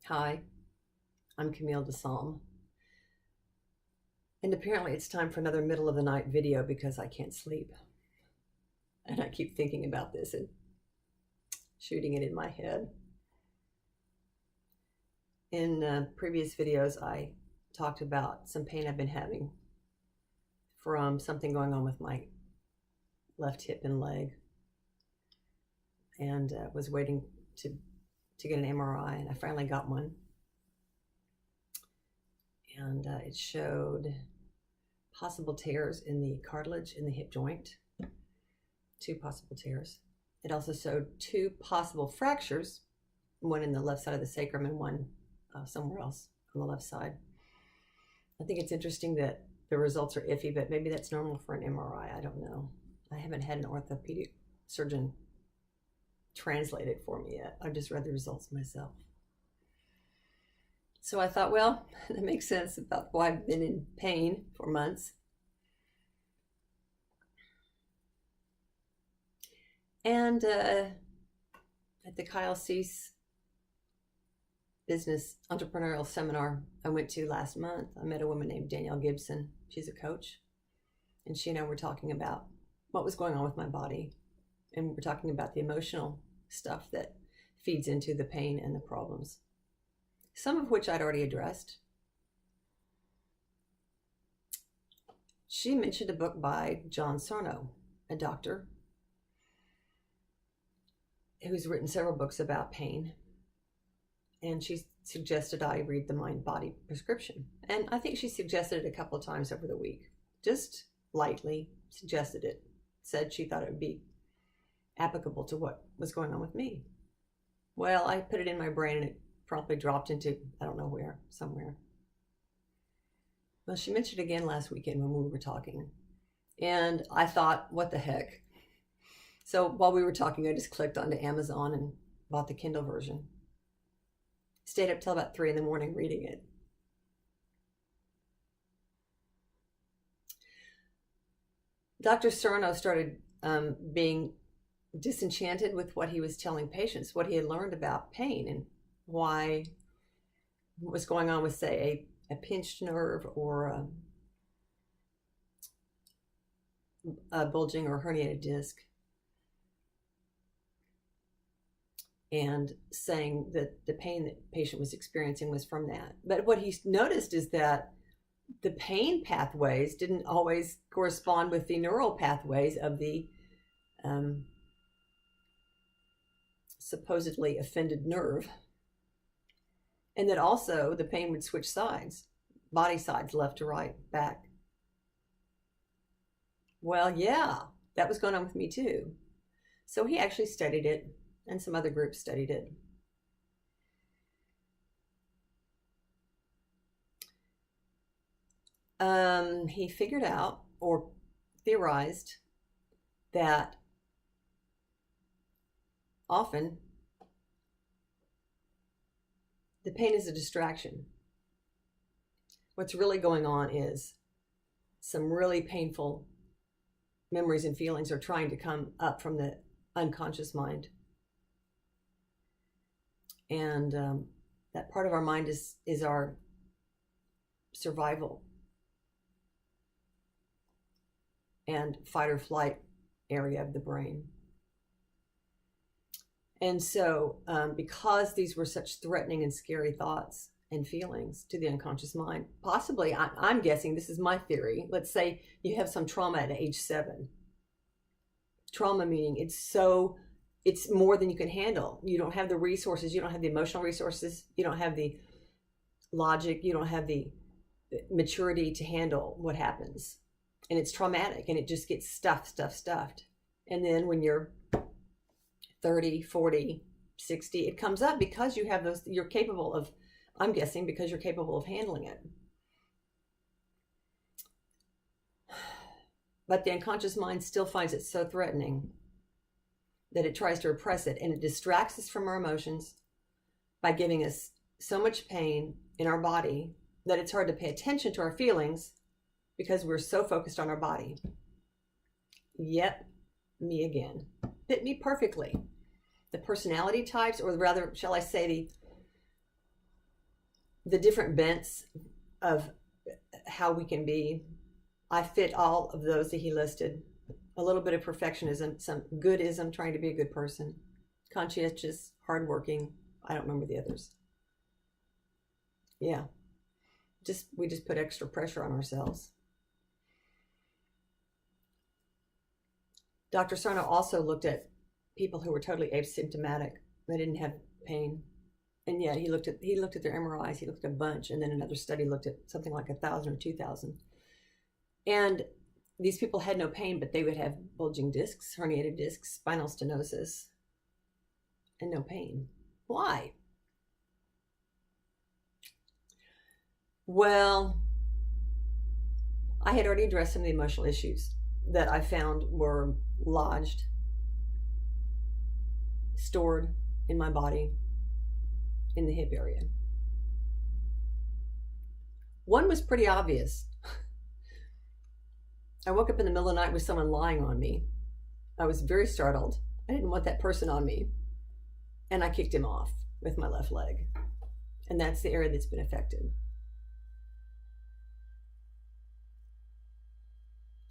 Hi, I'm Camille DeSalm, and apparently it's time for another middle of the night video because I can't sleep. And I keep thinking about this and shooting it in my head. In previous videos, I talked about some pain I've been having from something going on with my left hip and leg, and was waiting to get an MRI, and I finally got one. And it showed possible tears in the cartilage in the hip joint, 2 possible tears. It also showed 2 possible fractures, one in the left side of the sacrum and one somewhere else on the left side. I think it's interesting that the results are iffy, but maybe that's normal for an MRI. I don't know. I haven't had an orthopedic surgeon translate it for me yet. I've just read the results myself. So I thought, well, that makes sense about why I've been in pain for months. And at the Kyle Cease Business Entrepreneurial Seminar I went to last month, I met a woman named Danielle Gibson. She's a coach. And she and I were talking about what was going on with my body. And we're talking about the emotional stuff that feeds into the pain and the problems, some of which I'd already addressed. She mentioned a book by Sarno, a doctor who's written several books about pain. And she suggested I read the Mind-Body Prescription. And I think she suggested it a couple of times over the week, just lightly suggested it, said she thought it would be applicable to what was going on with me. Well, I put it in my brain and it promptly dropped into, I don't know where, somewhere. Well, she mentioned it again last weekend when we were talking. And I thought, what the heck? So while we were talking, I just clicked onto Amazon and bought the Kindle version. Stayed up till about 3 in the morning reading it. Dr. Sarno started being disenchanted with what he was telling patients, what he had learned about pain and why what was going on with, say, a pinched nerve or a bulging or herniated disc, and saying that the pain that the patient was experiencing was from that. But what he noticed is that the pain pathways didn't always correspond with the neural pathways of the supposedly offended nerve. And that also the pain would switch sides, body sides, left to right, back. Well, yeah, that was going on with me too. So he actually studied it, and some other groups studied it. He figured out or theorized that often the pain is a distraction. What's really going on is some really painful memories and feelings are trying to come up from the unconscious mind. And that part of our mind is our survival and fight or flight area of the brain. And so because these were such threatening and scary thoughts and feelings to the unconscious mind, possibly, I'm guessing, this is my theory, let's say you have some trauma at age 7. Trauma meaning it's more than you can handle. You don't have the resources, you don't have the emotional resources, you don't have the logic, you don't have the maturity to handle what happens. And it's traumatic and it just gets stuffed. And then when you're 30, 40, 60, it comes up because you have those, you're capable of, I'm guessing, because you're capable of handling it. But the unconscious mind still finds it so threatening that it tries to repress it, and it distracts us from our emotions by giving us so much pain in our body that it's hard to pay attention to our feelings because we're so focused on our body. Yep, me again. Fit me perfectly. The personality types, or rather, shall I say, the different bents of how we can be. I fit all of those that he listed. A little bit of perfectionism, some goodism, trying to be a good person, conscientious, hardworking. I don't remember the others. Yeah. We just put extra pressure on ourselves. Dr. Sarno also looked at people who were totally asymptomatic. They didn't have pain. And yet he looked at their MRIs, he looked at a bunch, and then another study looked at something like 1,000 or 2,000. And these people had no pain, but they would have bulging discs, herniated discs, spinal stenosis, and no pain. Why? Well, I had already addressed some of the emotional issues that I found were lodged, stored in my body, in the hip area. One was pretty obvious. I woke up in the middle of the night with someone lying on me. I was very startled. I didn't want that person on me. And I kicked him off with my left leg. And that's the area that's been affected.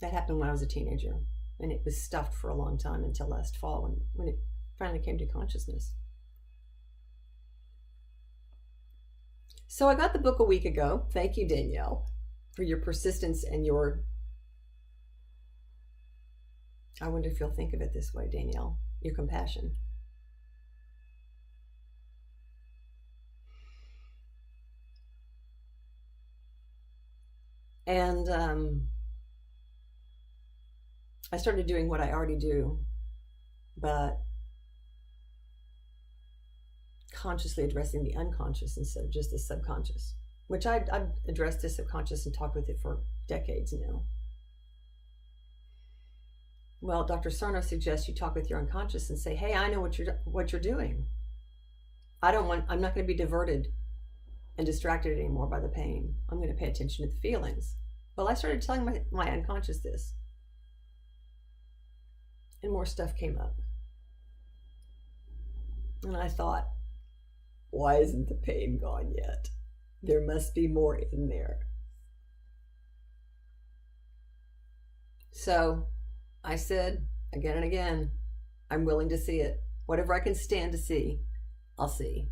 That happened when I was a teenager. And it was stuffed for a long time until last fall when it finally came to consciousness. So I got the book a week ago. Thank you, Danielle, for your persistence and your... I wonder if you'll think of it this way, Danielle, your compassion. And I started doing what I already do, but consciously addressing the unconscious instead of just the subconscious, which I've addressed the subconscious and talked with it for decades now. Well, Dr. Sarno suggests you talk with your unconscious and say, hey, I know what you're doing. I'm not going to be diverted and distracted anymore by the pain. I'm going to pay attention to the feelings. Well, I started telling my unconscious this. And more stuff came up. And I thought, why isn't the pain gone yet? There must be more in there. So I said again and again, I'm willing to see it. Whatever I can stand to see, I'll see.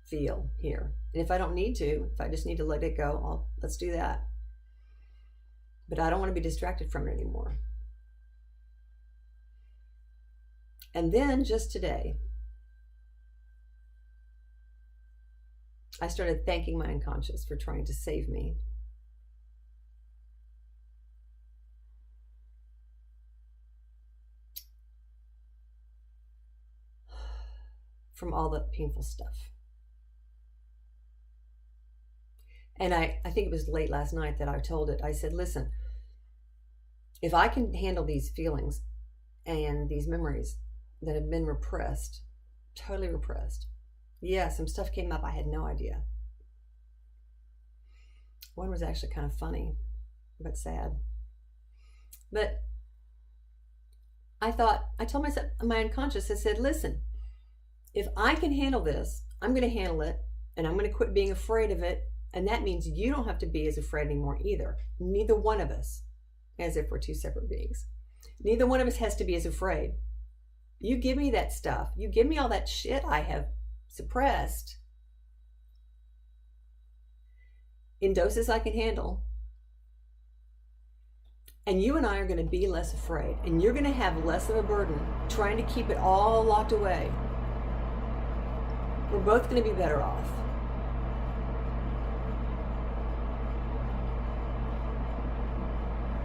Feel, hear. And if I don't need to, if I just need to let it go, let's do that. But I don't want to be distracted from it anymore. And then just today, I started thanking my unconscious for trying to save me. From all the painful stuff. And I think it was late last night that I told it. I said, listen, if I can handle these feelings and these memories that have been repressed, totally repressed. Yeah, some stuff came up I had no idea. One was actually kind of funny, but sad. But I told myself, my unconscious, I said, listen, if I can handle this, I'm going to handle it, and I'm going to quit being afraid of it. And that means you don't have to be as afraid anymore either. Neither one of us, as if we're two separate beings. Neither one of us has to be as afraid. You give me that stuff. You give me all that shit I have suppressed in doses I can handle. And you and I are going to be less afraid. And you're going to have less of a burden trying to keep it all locked away. We're both going to be better off.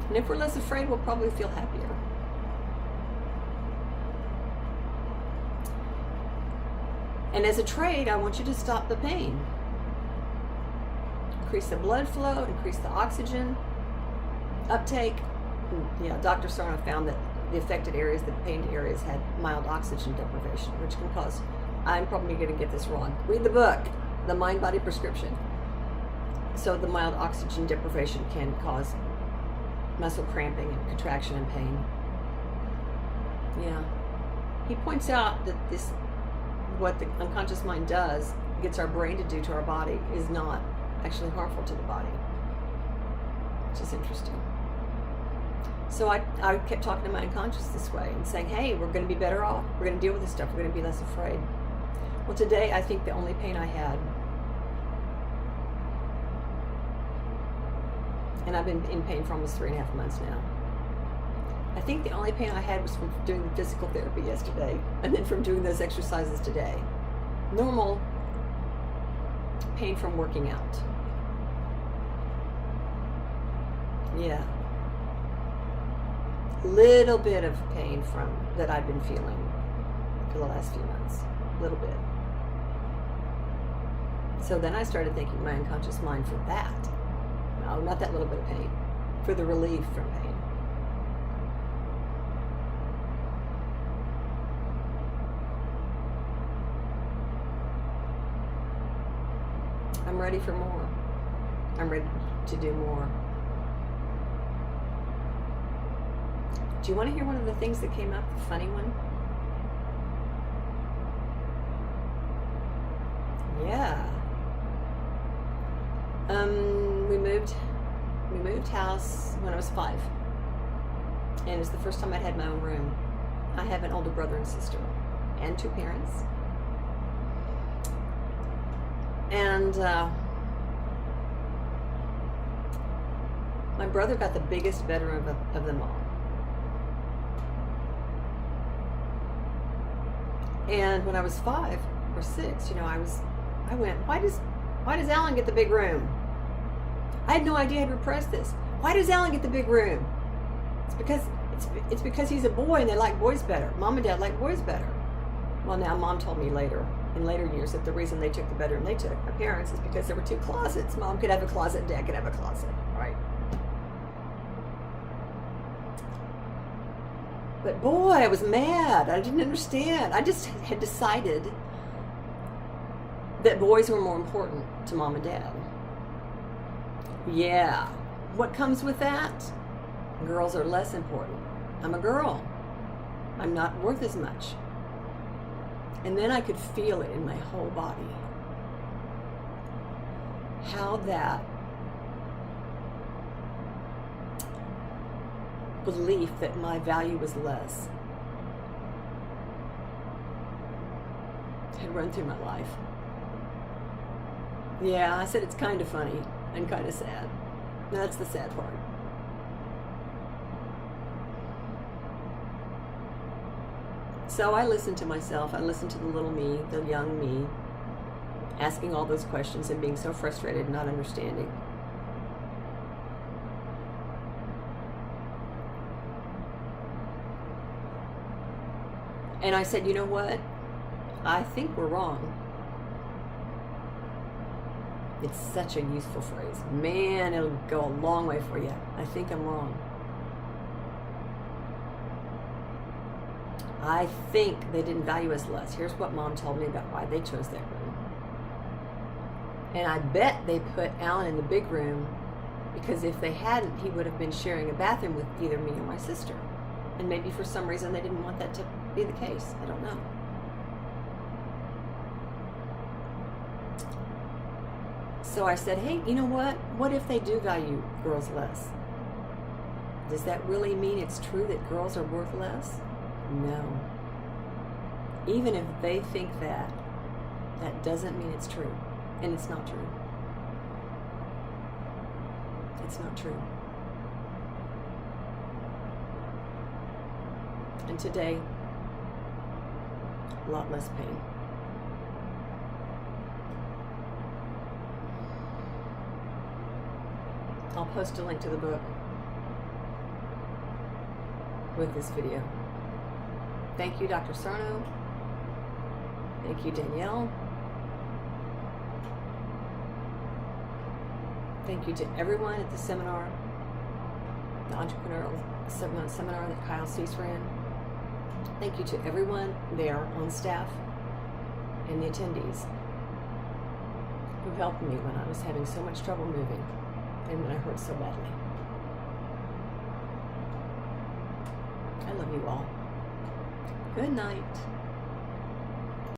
And if we're less afraid, we'll probably feel happier. And as a trade, I want you to stop the pain. Increase the blood flow, increase the oxygen uptake. Yeah, Dr. Sarno found that the affected areas, the pain areas, had mild oxygen deprivation, which can cause, I'm probably going to get this wrong. Read the book, The Mind-Body Prescription. So the mild oxygen deprivation can cause muscle cramping and contraction and pain. Yeah. He points out that what the unconscious mind does gets our brain to do to our body is not actually harmful to the body, which is interesting. So I kept talking to my unconscious this way and saying, hey, we're going to be better off. We're going to deal with this stuff. We're going to be less afraid. Well, today I think the only pain I had, and I've been in pain for almost 3.5 months now. I think the only pain I had was from doing the physical therapy yesterday and then from doing those exercises today. Normal pain from working out. Yeah. Little bit of pain from that I've been feeling for the last few months. A little bit. So then I started thanking my unconscious mind for that. No, not that little bit of pain. For the relief from pain. I'm ready for more. I'm ready to do more. Do you want to hear one of the things that came up, the funny one? Yeah. We moved house when I was 5. And it's the first time I'd had my own room. I have an older brother and sister and 2 parents. And my brother got the biggest bedroom of them all. And when I was 5 or 6, I went, why does Alan get the big room? I had no idea I'd repressed this. Why does Alan get the big room? It's because he's a boy and they like boys better. Mom and Dad like boys better. Well, now Mom told me in later years, that the reason they took the bedroom they took, my parents, is because there were 2 closets. Mom could have a closet and Dad could have a closet, right? But boy, I was mad. I didn't understand. I just had decided that boys were more important to Mom and Dad. Yeah. What comes with that? Girls are less important. I'm a girl. I'm not worth as much. And then I could feel it in my whole body. How that belief that my value was less had run through my life. Yeah, I said it's kind of funny and kind of sad. That's the sad part. So I listened to myself. I listened to the little me, the young me, asking all those questions and being so frustrated and not understanding. And I said, you know what? I think we're wrong. It's such a useful phrase. Man, it'll go a long way for you. I think I'm wrong. I think they didn't value us less. Here's what Mom told me about why they chose that room. And I bet they put Alan in the big room because if they hadn't, he would have been sharing a bathroom with either me or my sister. And maybe for some reason they didn't want that to be the case. I don't know. So I said, hey, you know what? What if they do value girls less? Does that really mean it's true that girls are worth less? No. Even if they think that, that doesn't mean it's true. And it's not true. It's not true. And today, a lot less pain. I'll post a link to the book with this video. Thank you, Dr. Sarno. Thank you, Danielle. Thank you to everyone at the seminar, the entrepreneurial seminar that Kyle Cease ran. Thank you to everyone there on staff and the attendees who helped me when I was having so much trouble moving and when I hurt so badly. I love you all. Good night.